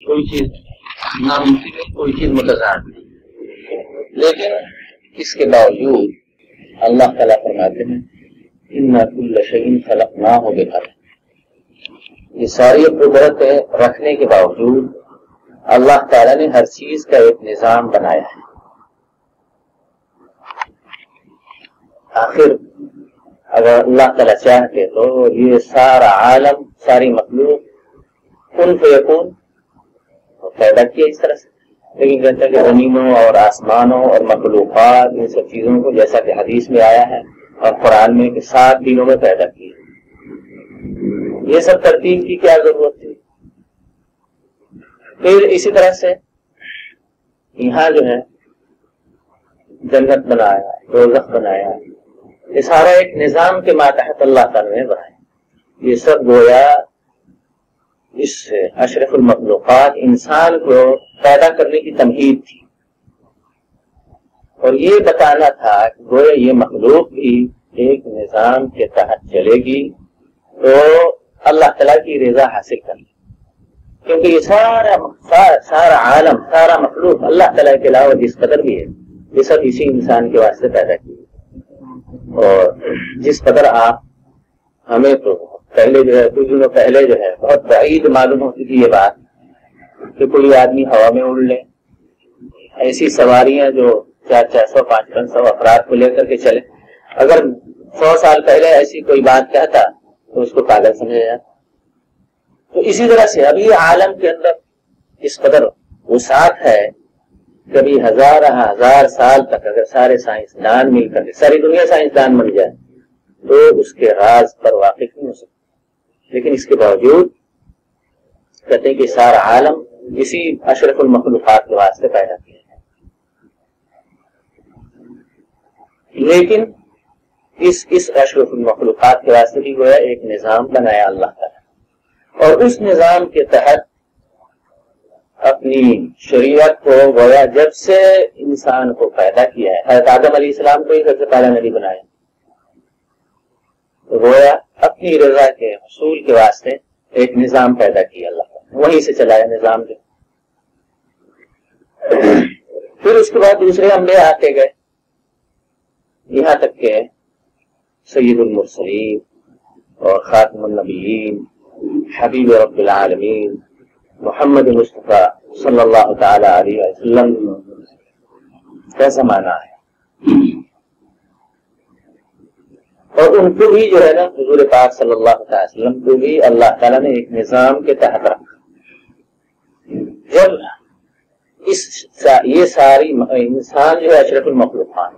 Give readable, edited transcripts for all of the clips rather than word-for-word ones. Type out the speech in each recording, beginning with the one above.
کوئی چیز ناممکن نہیں، کوئی چیز متضاد نہیں، لیکن اس کے باوجود اللہ تعالیٰ فرماتے ہیں اِنَّا كُلَّ شَيْءٍ خَلَقْنَاهُ بِقَدَرٍ۔ یہ ساری قدرتیں رکھنے کے باوجود اللہ تعالیٰ نے ہر چیز کا ایک نظام بنایا ہے۔ آخر اگر اللہ تعالیٰ چاہتے تو یہ سارا عالم، ساری مخلوق کن فیکون پیدا کیا اس طرح سے، لیکن کہتا ہے کہ زمینوں اور آسمانوں اور مخلوقات ان سب چیزوں کو جیسا کہ حدیث میں آیا ہے اور قرآن میں کہ 7 دنوں میں پیدا کیا۔ یہ سب ترتیب کی کیا ضرورت تھی؟ پھر اسی طرح سے یہاں جو ہے جنت بنایا، دوزخ بنایا، یہ سارا ایک نظام کے ماتحت اللہ تعالیٰ نے بنایا۔ یہ سب گویا اس اشرف المخلوقات انسان کو پیدا کرنے کی تمہید تھی، اور یہ بتانا تھا کہ گویا یہ مخلوق بھی ایک نظام کے تحت چلے گی تو اللہ تعالیٰ کی رضا حاصل کر لے، کیونکہ یہ سارا عالم، سارا مخلوق اللہ تعالیٰ کے علاوہ جس قدر بھی ہے یہ سب اسی انسان کے واسطے پیدا کی۔ اور جس قدر آپ ہمیں تو پہلے جو ہے کچھ دنوں پہلے جو ہے بہت بعید معلوم ہوتی تھی یہ بات کہ کوئی آدمی ہوا میں اڑ لے، ایسی سواریاں جو 400 500 افراد کو لے کر کے چلے، اگر 100 سال پہلے ایسی کوئی بات کہتا تو اس کو پاگل سمجھا جاتا۔ تو اسی طرح سے ابھی عالم کے اندر اس قدر وسعت ہے، کبھی ہزار سال تک اگر سارے سائنسدان مل کر ساری دنیا سائنسدان بن جائے تو اس کے راز پر واقف نہیں ہو سکتے، لیکن اس کے باوجود کہتے ہیں کہ سارا عالم اسی اشرف المخلوقات کے واسطے پیدا کیا ہے۔ لیکن اس اشرف المخلوقات کے واسطے بھی گویا ایک نظام بنایا اللہ تعالیٰ، اور اس نظام کے تحت اپنی شریعت کو گویا جب سے انسان کو پیدا کیا ہے، حضرت آدم علیہ السلام کو ہی سب سے پہلا نبی بنایا، تو گویا اپنی رضا کے حصول کے واسطے ایک نظام پیدا کیا اللہ تعالیٰ، وہیں سے چلایا نظام جو۔ پھر اس کے بعد دوسرے انبیاء آتے گئے، یہاں تک کہ سید المرسلین اور خاتم النبیین حبیب رب العالمین محمد مصطفیٰ صلی اللہ تعالی علیہ وسلم کا زمانہ ہے، اور ان کو بھی جو ہے نا حضور پاک صلی اللہ علیہ وسلم کو بھی اللہ تعالیٰ نے ایک نظام کے تحت رکھا۔ جب یہ ساری انسان جو ہے اشرف المخلوقات،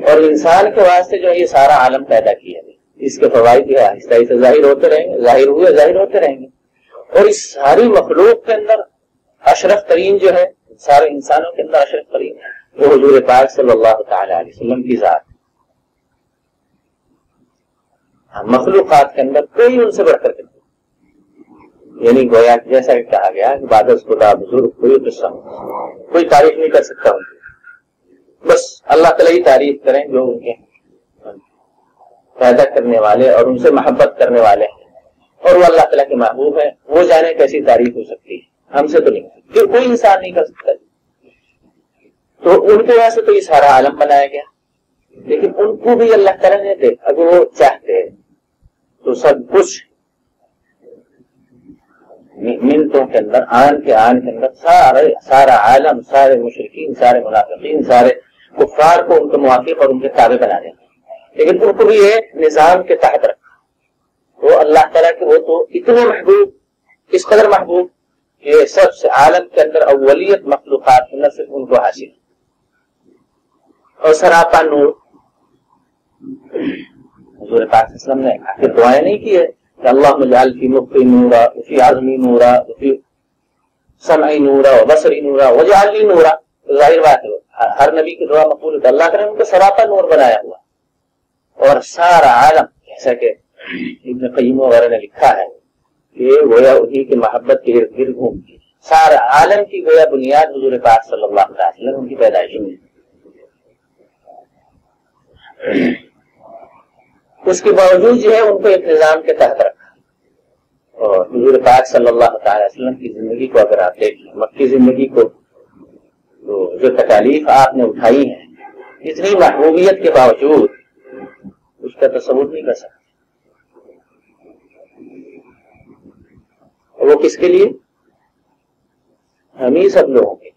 اور انسان کے واسطے جو ہے یہ سارا عالم پیدا کیا ہے، اس کے فوائد جو ہے آہستہ آہستہ ظاہر ہوتے رہیں گے، ظاہر ہوتے رہیں گے، اور اس ساری مخلوق کے اندر اشرف ترین جو ہے، سارے انسانوں کے اندر اشرف ترین وہ حضور پاک صلی اللہ تعالی علیہ وسلم کی ذات، مخلوقات کے اندر کوئی ان سے بڑھ کر کے، یعنی گویا جیسا کہ کہا گیا کہ بعد از خدا بزرگ کوئی قصہ، کوئی تعریف نہیں کر سکتا ان کی، بس اللہ تعالیٰ ہی تعریف کریں جو ان کے پیدا کرنے والے اور ان سے محبت کرنے والے ہیں، اور وہ اللہ تعالیٰ کے محبوب ہیں، وہ جانے کیسی تعریف ہو سکتی ہے، ہم سے تو نہیں، پھر کوئی انسان نہیں کر سکتا۔ تو ان کے وجہ سے تو یہ سارا عالم بنایا گیا، لیکن ان کو بھی اللہ تعالیٰ نے دے، اگر وہ چاہتے تو سب کچھ منٹوں کے اندر، آن کے اندر سارا عالم، سارے مشرکین، سارے منافقین، سارے کفار کو ان کے موافق اور ان کے تابع بنا دیا، لیکن ان کو بھی ایک نظام کے تحت رکھا۔ وہ اللہ تعالیٰ کے وہ تو اتنے محبوب، اس قدر محبوب کہ سب سے عالم کے اندر اولیت مخلوقات کے اندر صرف ان کو حاصل، اور سراپا نور۔ حضور پاک صلی اللہ علیہ وسلم نے آخر دعائیں نہیں کی ہے کہ اللہم اجعل فی مخی نورا وفی عظمی نورا وفی سمعی نورا وبصری نورا واجعل لی نورا، ظاہر بات ہے ہر نبی کی دعا مقبول ہے، اللہ کرے ان کو سراپا نور بنایا ہوا، اور سارا عالم جیسا کہ ابن قیم وغیرہ نے لکھا ہے کہ گویا انہی کی محبت کے ارد گرد گھومتی، سارا عالم کی گویا بنیاد حضور پاک صلی اللہ علیہ وسلم ان کی پیدائش میں، اس کے باوجود جو ہے ان کو ایک نظام کے تحت رکھا، اور حضور حضور پاک صلی اللہ تعالی وسلم کی زندگی کو اگر آپ دیکھیں، مکی زندگی کو، تو جو تکالیف آپ نے اٹھائی ہیں اتنی محبوبیت کے باوجود اس کا تصور نہیں کر سکتے. وہ کس کے لیے؟ ہم ہی سب لوگوں کے لیے.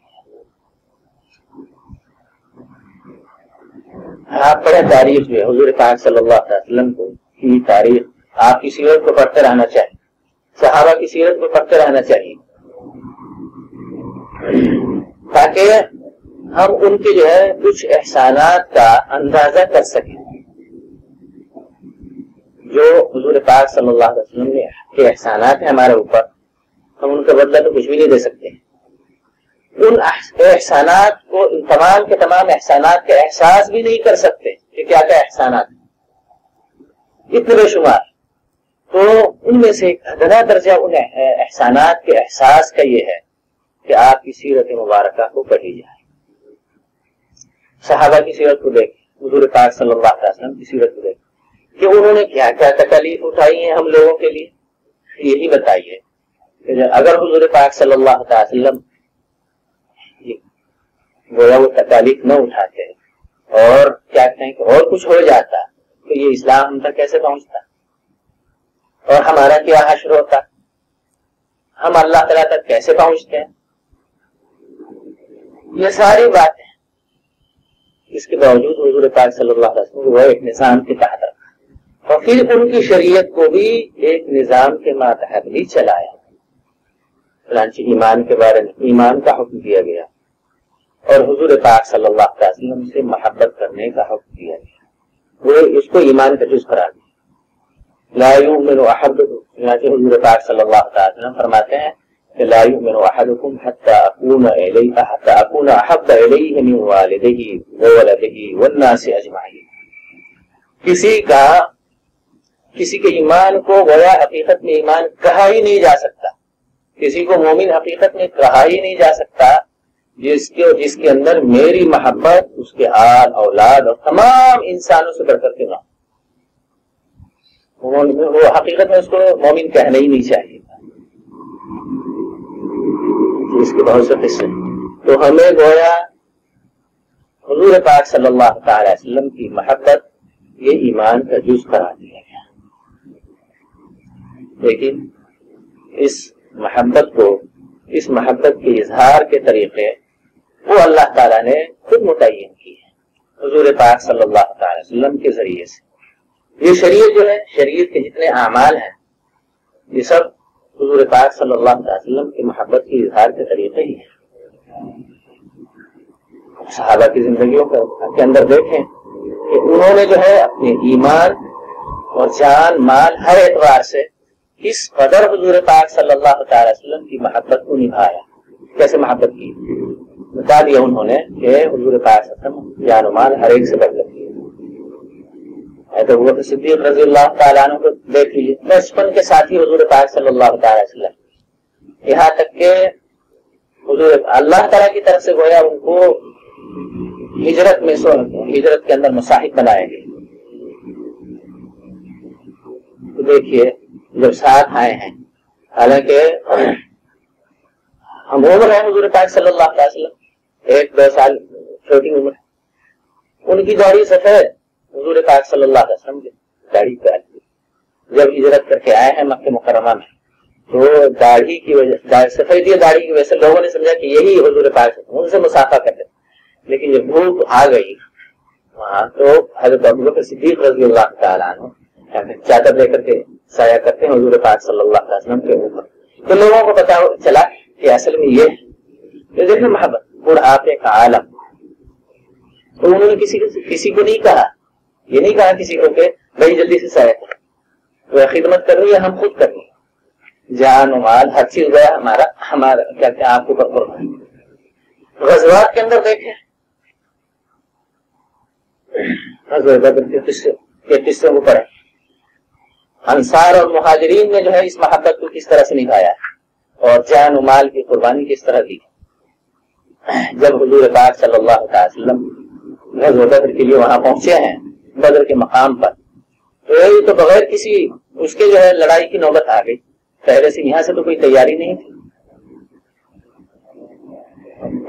آپ پڑھیں تاریخ جو ہے حضور پاک صلی اللہ علیہ وسلم کی تاریخ، آپ کی سیرت کو پڑھتے رہنا چاہیے، صحابہ کی سیرت کو پڑھتے رہنا چاہیے، تاکہ ہم ان کے جو ہے کچھ احسانات کا اندازہ کر سکیں جو حضور پاک صلی اللہ علیہ وسلم کے احسانات ہیں ہمارے اوپر. ہم ان کا بدلہ تو کچھ بھی نہیں دے سکتے. ان احسانات کو، تمام کے تمام احسانات کا احساس بھی نہیں کر سکتے کہ کیا کیا احسانات ہیں، اتنے بے شمار. تو ان میں سے ایک ادنا درجہ ان احسانات کے احساس کا یہ ہے کہ آپ کی سیرت مبارکہ کو پڑھی جائے. صحابہ کی سیرت کو دیکھیں، حضور پاک صلی اللہ علیہ وسلم کی سیرت کو دیکھیں کہ انہوں نے کیا کیا تکالیف اٹھائی ہیں ہم لوگوں کے لیے. یہی بتائیے کہ اگر حضور پاک صلی اللہ علیہ وسلم گویا وہ تکالیف نہ اٹھاتے اور کیا کہیں کہ اور کچھ ہو جاتا تو یہ اسلام ہم تک کیسے پہنچتا اور ہمارا کیا حشر ہوتا، ہم اللہ تعالیٰ تک کیسے پہنچتے ہیں. یہ ساری باتیں اس کے باوجود حضور پاک صلی اللہ علیہ وسلم وہ ایک نظام کے تحت رکھا اور پھر ان کی شریعت کو بھی ایک نظام کے ماتحت بھی چلایا. چنانچہ ایمان کے بارے میں ایمان کا حکم دیا گیا اور حضور پاک صلی اللہ علیہ وسلم سے محبت کرنے کا حکم دیا گیا. وہ اس کو ایمان کا جز قرار دیا. لا یؤمن احدکم، چنانچہ حضور پاک صلی اللہ علیہ وسلم فرماتے ہیں کہ لا یؤمن احدکم حتی اکون احب الیہ من والدہ وولدہ والناس اجمعین. کسی کے ایمان کو گویا حقیقت میں ایمان کہا ہی نہیں جا سکتا، کسی کو مومن حقیقت میں کہا ہی نہیں جا سکتا جس کے اندر میری محبت اس کے آل اولاد اور تمام انسانوں سے بڑھ کر کے نہ. وہ حقیقت میں اس کو مومن کہنا ہی نہیں چاہیے. اس کے بہت سے قصے. تو ہمیں گویا حضور پاک صلی اللہ تعالی وسلم کی محبت یہ ایمان کا جز قرار دیا گیا. لیکن اس محبت کے اظہار کے طریقے وہ اللہ تعالیٰ نے خود متعین کی ہے حضور پاک صلی اللہ تعالی وسلم کے ذریعے سے. یہ شریعت جو ہے، شریعت کے جتنے اعمال ہیں یہ سب حضور پاک صلی اللہ علیہ وسلم کی محبت کے اظہار کے طریقے ہی ہیں. صحابہ کی زندگیوں کے اندر دیکھیں کہ انہوں نے جو ہے اپنے ایمان اور جان مال ہر اعتبار سے کس قدر حضور پاک صلی اللہ تعالی وسلم کی محبت کو نبھایا. کیسے محبت کی بتا دیا انہوں نے کہ حضور پاک صلی اللہ علیہ وسلم جان و مال ہر ایک سے بڑھ کر. ابوبکر صدیق رضی اللہ تعالیٰ عنہ کو دیکھ لیجیے، بچپن کے ساتھی حضور پاک صلی اللہ تعالی وسلم، یہاں تک کہ حضور اللہ تعالیٰ کی طرف سے گویا ان کو ہجرت کے اندر مصاحب بنائے گئے. تو دیکھیے جب ساتھ آئے ہیں، حالانکہ ہم عمر ہیں حضور پاک صلی اللہ علیہ وسلم 1-2 سال چھوٹی عمر، ان کی داڑھی سفید، حضور پاک صلی اللہ علیہ وسلم کی داڑھی پہ جب ہجرت کر کے آئے ہیں مکہ مکرمہ میں تو داڑھی کی وجہ سفیدی داڑھی کی وجہ سے لوگوں نے سمجھا کہ یہی حضور پاک، ان سے مسافہ کرتے. لیکن جب بھوک آ گئی وہاں تو حضرت ابوبکر صدیق رضی اللہ تعالیٰ عنہ چادر لے کر کے سایہ کرتے ہیں حضور پاک صلی اللہ علیہ وسلم کے اوپر. تو لوگوں کو پتا چلا کہ اصل میں یہ دیکھیں محبت بڑھاپے کا عالم. تو انہوں نے کسی کو نہیں کہا، یہ نہیں کہا کسی کو کہ بھائی جلدی سے سایہ کرو، وہ خدمت کرنی ہے ہم خود کرنی، جان و مال ہر چیز گیا ہمارا کیا کیا آپ کو قربان. غزوات کے اندر دیکھیں غزوہ بدر کے قصے کو پڑھیں، انصار اور مہاجرین نے جو ہے اس محبت کو کس طرح سے نبھایا اور جان و مال کی قربانی کس طرح دی. جب حضور پاک صلی اللہ علیہ وسلم غزوہ بدر کے لیے وہاں پہنچے ہیں بدر کے مقام پر، تو بغیر کسی اس کے جو ہے لڑائی کی نوبت آ گئی. پہلے سے یہاں سے تو کوئی تیاری نہیں تھی.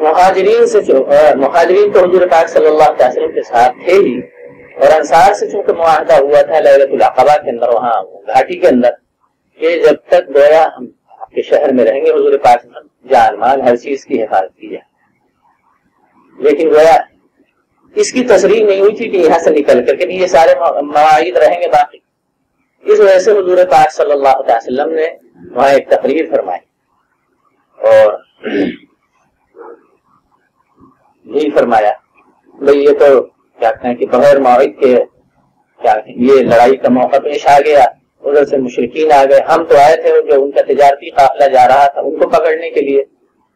مہاجرین تو حضور پاک صلی اللہ علیہ وسلم کے ساتھ تھے ہی, اور انصار سے چونکہ معاہدہ ہوا تھا لیلۃ العقبہ کے اندر, وہاں گھاٹی کے اندر, کہ جب تک گویا ہم آپ کے شہر میں رہیں گے حضور پاک صلی اللہ علیہ وسلم جان مال ہر چیز کی حفاظت کی جائے. لیکن گویا اس کی تصریح نہیں ہوئی تھی کہ یہاں سے نکل کر کے یہ سارے مواعید رہیں گے باقی. اس وجہ سے حضور پاک صلی اللہ علیہ وسلم نے وہاں ایک تقریر فرمائی اور یہی فرمایا بھئی یہ تو کیا کہیں کہ بغیر مواعید کے کیا یہ لڑائی کا موقع پیش آ گیا, ادھر سے مشرکین آ گئے, ہم تو آئے تھے جو ان کا تجارتی قافلہ جا رہا تھا ان کو پکڑنے کے لیے,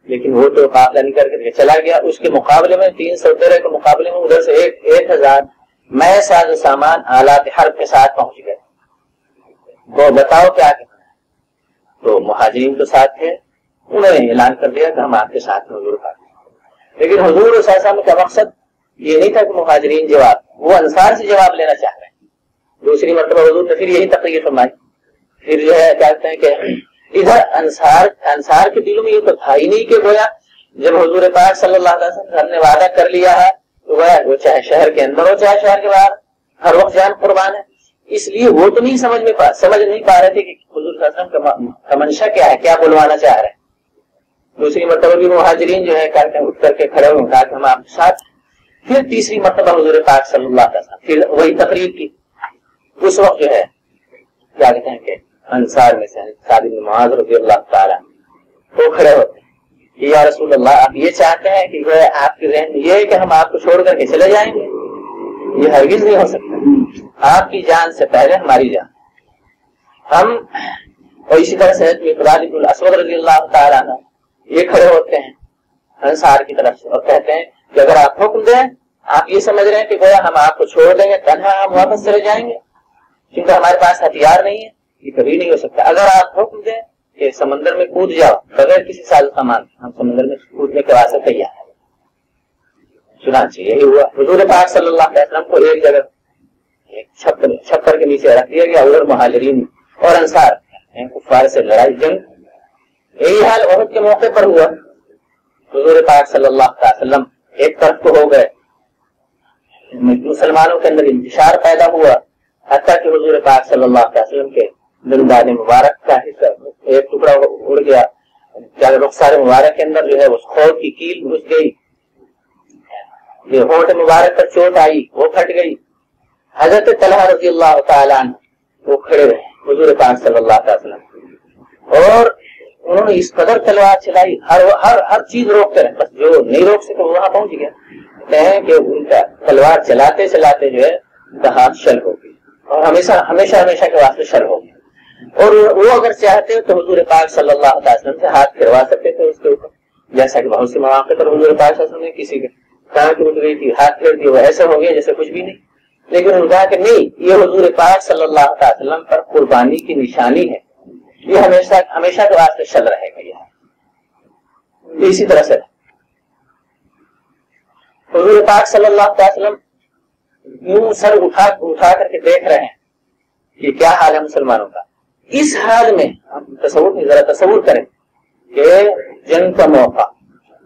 لیکن وہ تو قافلہ نہیں کر کے چلا گیا. اس کے مقابلے میں 313 کے مقابلے میں ادھر سے 1000 میں ساز و سامان آلات حرب کے ساتھ پہنچ گئے. وہ بتاؤ کیا کرنا ہے. تو مہاجرین تو ساتھ تھے, انہوں نے اعلان کر دیا کہ ہم آپ کے ساتھ ہیں حضور پاک. لیکن حضور صلی اللہ علیہ وسلم کا مقصد یہ نہیں تھا کہ مہاجرین جواب, وہ انصار سے جواب لینا چاہ رہے ہیں. دوسری مرتبہ حضور نے پھر یہی تقریر فرمائی. پھر جو ہے کہتے ہیں کہ ادھر انصار کے دلوں میں یہ تو تھا ہی نہیں کہ گویا جب حضور پاک صلی اللہ علیہ وسلم نے وعدہ کر لیا ہے تو گویا وہ چاہے شہر کے اندر ہو چاہے شہر کے باہر ہر وقت جان قربان ہے. اس لیے وہ تو نہیں سمجھ نہیں پا رہے تھے کہ حضور صلی اللہ علیہ وسلم کا منشا کیا ہے, کیا بلوانا چاہ رہے ہیں. دوسری مرتبہ بھی مہاجرین جو ہے کہتے ہیں اٹھ کر کے کھڑے ہوئے کہا کہ ہم آپ کے ساتھ. پھر تیسری مرتبہ حضور پاک صلی اللہ علیہ وسلم پھر وہی تقریر کی. اس وقت جو ہے کیا کہتے ہیں کہ انصار میں سے سعد بن معاذ رضی اللہ تعالیٰ وہ کھڑے ہوتے ہیں کہ یا رسول اللہ آپ یہ چاہتے ہیں کہ آپ کے ذہن میں یہ ہے کہ ہم آپ کو چھوڑ کر کے چلے جائیں گے؟ یہ ہرگز نہیں ہو سکتا. آپ کی جان سے پہلے ہماری جان. ہم اور اسی طرح سے مقداد بن الاسود رضی اللہ تعالیٰ عنہ یہ کھڑے ہوتے ہیں انصار کی طرف سے اور کہتے ہیں کہ اگر آپ حکم دیں, آپ یہ سمجھ رہے ہیں کہ گویا ہم آپ کو چھوڑ دیں گے, تنہا ہم واپس چلے جائیں گے کیونکہ ہمارے پاس ہتھیار نہیں ہے, یہ کبھی نہیں ہو سکتا. اگر آپ حکم دیں کہ سمندر میں کود جاؤ بغیر کسی ساز سامان, ہم سمندر میں کودنے کے واسطے تیار ہیں. چنانچہ یہی ہوا. حضور پاک صلی اللہ علیہ وسلم کو ایک جگہ ایک چھپر کے نیچے رکھ دیا گیا. ادھر مہاجرین اور انصار کفار سے لڑائی جنگ. یہی حال احد کے موقع پر ہوا. حضور پاک صلی اللہ علیہ وسلم ایک طرف کو ہو گئے, مسلمانوں کے اندر انتشار پیدا ہوا, حتیٰ کہ حضور پاک صلی اللہ علیہ وسلم کے دندان مبارک کا حصہ ایک ٹکڑا اڑ گیا. رخسار مبارک کے اندر جو ہے اس خود کی کیل گھس گئی, یہ ہونٹ مبارک پر چوٹ آئی وہ پھٹ گئی. حضرت طلحہ رضی اللہ تعالیٰ عنہ وہ کھڑے رہے حضور پاک صلی اللہ علیہ وسلم, اور انہوں نے اس قدر تلوار چلائی ہر چیز روک کر, بس جو نہیں روک سکے وہاں پہنچ گیا. کہتے ہیں کہ ان کا تلوار چلاتے چلاتے جو ہے ان کا ہاتھ شل ہو گئی, اور ہمیشہ کے واسطے شل ہو گیا. اور وہ اگر چاہتے تو حضور پاک صلی اللہ علیہ وسلم سے ہاتھ پھروا سکتے تھے اس کے اوپر, جیسا کہ بہت سے مواقع پر حضور پاک صلی اللہ علیہ وسلم نے کسی کے ٹانگ اٹھ گئی تھی, ہاتھ پھیر دی, وہ ایسا ہو گیا جیسے کچھ بھی نہیں. لیکن انہوں نے کہا کہ نہیں, یہ حضور پاک صلی اللہ علیہ وسلم پر قربانی کی نشانی ہے, یہ ہمیشہ کے واسطے شل رہے گا. یہ اسی طرح سے حضور پاک صلی اللہ علیہ وسلم یوں سر اٹھا کر کے دیکھ رہے ہیں کہ کیا حال ہے مسلمانوں کا. اس حال میں ہم ذرا تصور کریں کہ جنگ کا موقع,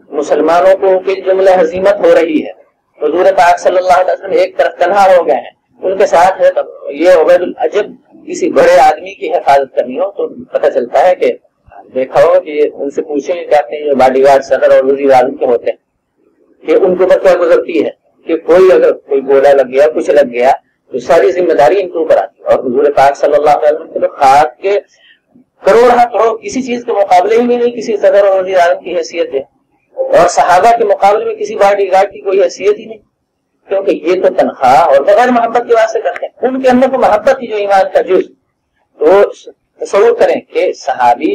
مسلمانوں کو کس جملہ ہزیمت ہو رہی ہے, حضور پاک صلی اللہ علیہ وسلم ایک طرف تنہا ہو گئے ہیں, ان کے ساتھ ہے یہ عبید العجب کسی بڑے آدمی کی حفاظت کرنی ہو تو پتہ چلتا ہے کہ دیکھا ہو کہ ان سے پوچھیں جاتے ہیں جو باڈی گارڈ صدر اور وزیر اعظم کے ہوتے ہیں کہ ان کے اوپر کیا گزرتی ہے کہ اگر کوئی گولا لگ گیا کچھ لگ گیا تو ساری ذمہ داری ان کے اوپر آتی ہے. اور حضور پاک صلی اللہ علیہ وسلم کے خاک کے کروڑ کسی چیز کے مقابلے ہی نہیں کسی صدر اور وزیر اعظم کی حیثیت ہے, اور صحابہ کے مقابلے میں کسی باڈی گارڈ کی کوئی حیثیت ہی نہیں, کیونکہ یہ تو تنخواہ اور بغیر محبت کے واسطے کرتے ہیں. ان کے اندر تو محبت ہی جو ایمان کا جز. تو تصور کریں کہ صحابی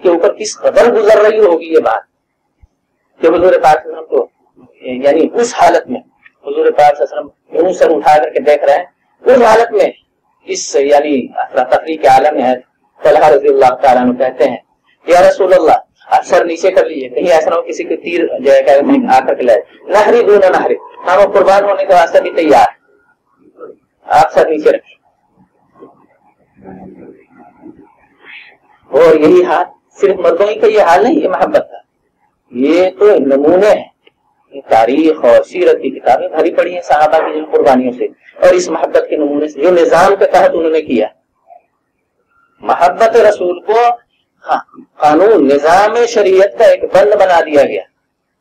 کے اوپر کس قدر گزر رہی ہوگی یہ بات کہ حضور پاک صلی اللہ علیہ وسلم کو, یعنی اس حالت میں حضور پاک صلی اللہ علیہ وسلم یوں سر اٹھا کر کے دیکھ رہے ہیں, اس حالت میں اس یعنی افراتفری کے عالم میں طلحہ رضی اللہ تعالیٰ عنہ کہتے ہیں یا رسول اللہ آپ سر نیچے کر لیجیے, کہیں ایسا نہ ہو کسی کے تیر جو ہے آ کر کے لائے. نہری دون نہری, ہم قربان ہونے کے واسطے بھی تیار ہیں, آپ سر نیچے رکھیں. اور یہی حال صرف مردوں ہی کا یہ حال نہیں، یہ محبت کا یہ تو نمونے ہیں، تاریخ اور سیرت کی کتابیں بھری پڑی ہیں صحابہ کی جن قربانیوں سے، اور اس محبت کے نمونے سے جو نظام کے تحت انہوں نے کیا، محبت رسول کو قانون نظام شریعت کا ایک بند بنا دیا گیا،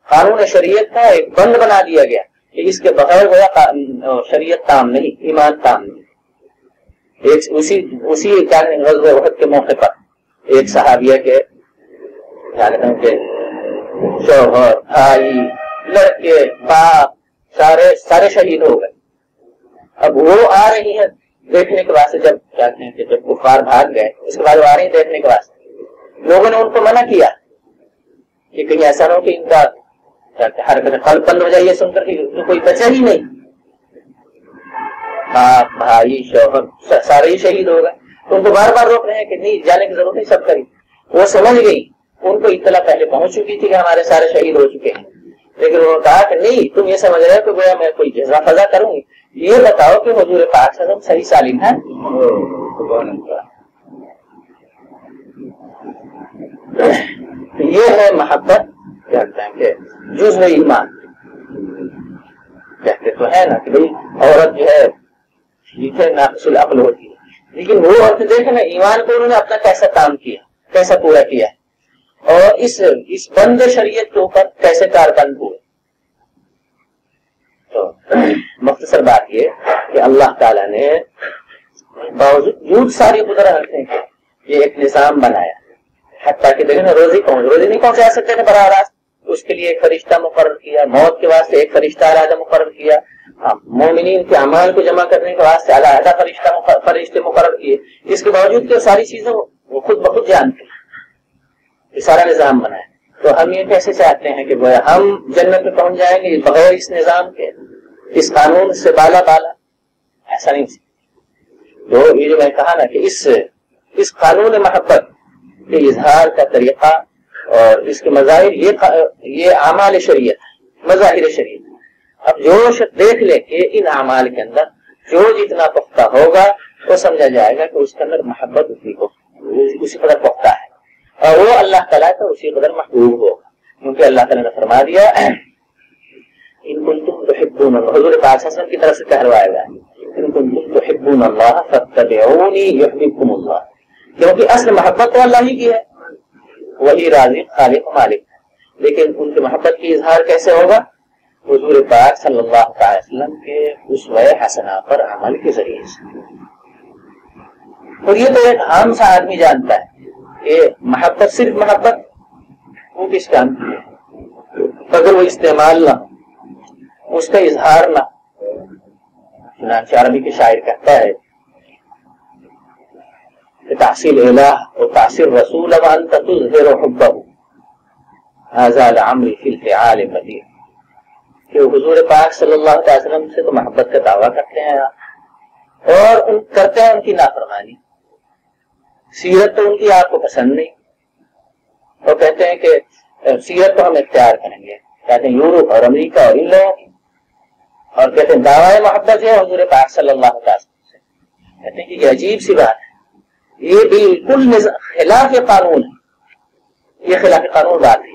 قانون شریعت کا ایک بند بنا دیا گیا کہ اس کے بغیر گویا شریعت تام نہیں، ایمان تام نہیں۔ اسی غزوہ احد کے موقع پر ایک صحابیہ کے شوہر، بھائی، لڑکے، باپ سارے شہید ہو گئے۔ اب وہ آ رہی ہیں دیکھنے کے واسطے، جب کہتے ہیں کہ جب کفار بھاگ گئے اس کے بعد وہ آ رہی ہیں دیکھنے کے واسطے، لوگوں نے ان کو منع کیا کہ کہیں ایسا نہ ہو کہ ان کا حرکت قلب بند ہو جائے یہ سن کر کہ کوئی بچا ہی نہیں، باپ، بھائی، شوہر سارے ہی شہید ہو گئے۔ تو ان کو بار بار روک رہے ہیں کہ نہیں جانے کی ضرورت نہیں، سب کری۔ وہ سمجھ گئی، ان کو اطلاع پہلے پہنچ چکی تھی کہ ہمارے سارے شہید ہو چکے ہیں، لیکن انہوں نے کہا کہ نہیں، تم یہ سمجھ رہے ہو کہ گویا میں کوئی جزا فضا کروں گی، یہ بتاؤ کہ حضور پاک صلی اللہ علیہ وسلم صحیح سالم ہے۔ یہ ہے محبت، کہتے ہیں کہ جزو ایمان، کہتے تو ہے نا کہ بھائی عورت جو ہے ٹھیک ہے ناقص العقل ہوتی ہے، لیکن وہ عورت دیکھے نا ایمان کو انہوں نے اپنا کیسا کام کیا، کیسا پورا کیا ہے، اور اس بند شریعت کے اوپر کیسے کاربند ہوئے۔ تو مختصر بات یہ کہ اللہ تعالیٰ نے باوجود ساری قدرت کے یہ ایک نظام بنایا، حتیٰ کہ دیکھیں نا روزی نہیں پہنچا سکتے تھے براہ راست، اس کے لیے ایک فرشتہ مقرر کیا، موت کے واسطے ایک فرشتہ علیحدہ مقرر کیا، مومنین کے اعمال کو جمع کرنے کے واسطے علیحدہ فرشتے مقرر کیے۔ اس کے باوجود کہ ساری چیزیں وہ خود بخود جانتے ہیں، یہ سارا نظام بنایا۔ تو ہم یہ کیسے چاہتے ہیں کہ ہم جنت میں پہنچ جائیں گے بغیر اس نظام کے، اس قانون سے بالا، ایسا نہیں سکتا۔ تو یہ جو میں کہا نا کہ اس قانون محبت کے اظہار کا طریقہ اور اس کے مظاہر یہ اعمال شریعت ہے، مظاہر شریعت۔ اب جو دیکھ لے کہ ان اعمال کے اندر جو جتنا پختہ ہوگا وہ سمجھا جائے گا کہ اس کے اندر محبت اسی قدر پختہ ہے، اور وہ اللہ تعالیٰ کا اسی قدر محبوب ہوگا، کیونکہ اللہ تعالیٰ نے فرما دیا ان کنتم تحبون اللہ، حضور پاک صلی اللہ علیہ وسلم کی طرف سے کہلوایا گیا ان کنتم تحبون اللہ فاتبعونی یحببکم اللہ، کیونکہ اصل محبت تو اللہ ہی کی ہے، وہی رازق خالق مالک ہے، لیکن ان کی محبت کی اظہار کیسے ہوگا؟ حضور پاک صلی اللہ علیہ وسلم کے اسوہ حسنہ پر عمل کے ذریعے سے۔ اور یہ تو ایک عام سا آدمی جانتا ہے کہ محبت صرف محبت وہ کس کام کی ہے، اگر وہ استعمال نہ ہو، اس کا اظہار نہ، چنانچہ عربی کے شاعر کہتا ہے کہ تحصیل الہ و تحصیل رسول وانت تظہر حبہ ھذا لعمری فی الفعال بدیع، کہ حضور پاک صلی اللہ علیہ وسلم سے تو محبت کا دعویٰ کرتے ہیں اور کرتے ہیں ان کی نافرمانی، سیرت تو ان کی آپ کو پسند نہیں، اور کہتے ہیں کہ سیرت تو ہم اختیار کریں گے، کہتے ہیں یورپ اور امریکہ اور ان لوگوں کی، اور کہتے ہیں دعوی محبت ہے حضور پاک صلی اللہ علیہ وسلم سے۔ کہتے ہیں کہ یہ عجیب سی بات ہے، یہ بالکل خلاف قانون ہے، یہ خلاف قانون بات ہے۔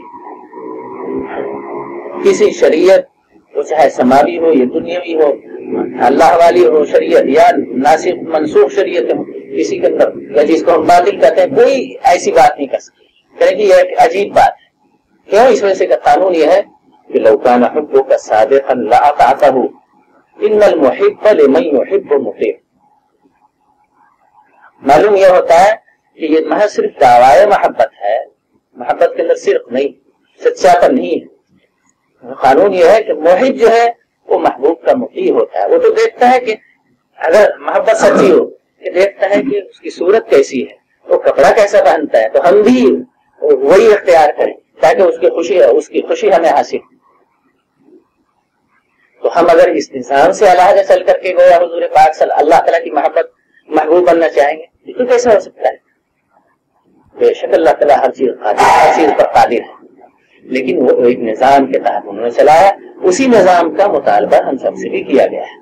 کسی شریعت وہ چاہے سماوی ہو یا دنیاوی ہو، اللہ والی ہو شریعت یا ناسخ منسوخ شریعت ہو، کسی کے اندر یا جس کو ہم باطل کہتے ہیں، کوئی ایسی بات نہیں کر سکتی، کہتے کہ یہ ایک عجیب بات ہے۔ کیوں؟ اس وجہ سے کہ قانون یہ ہے کہ لو کان حبک صادقا لاطعتہ ان المحب لمن یحب مطیع۔ معلوم یہ ہوتا ہے کہ یہ محض صرف دعوی محبت ہے، محبت کے اندر صرف نہیں، سچاپن نہیں ہے۔ قانون یہ ہے کہ محب جو ہے وہ محبوب کا مطیع ہوتا ہے، وہ تو دیکھتا ہے کہ اگر محبت سچی ہو کہ دیکھتا ہے کہ اس کی صورت کیسی ہے، وہ کپڑا کیسا پہنتا ہے، تو ہم بھی وہی اختیار کریں تاکہ اس کی خوشی ہمیں حاصل ہو۔ تو ہم اگر اس نظام سے علیحدہ چل کر کے گویا حضور پاک صلی اللہ تعالیٰ کی محبوب بننا چاہیں گے تو کیسا ہو سکتا ہے؟ بے شک اللہ تعالیٰ ہر چیز پر قادر ہے، لیکن وہ ایک نظام کے تحت انہوں نے چلایا، اسی نظام کا مطالبہ ہم سب سے بھی کیا گیا ہے۔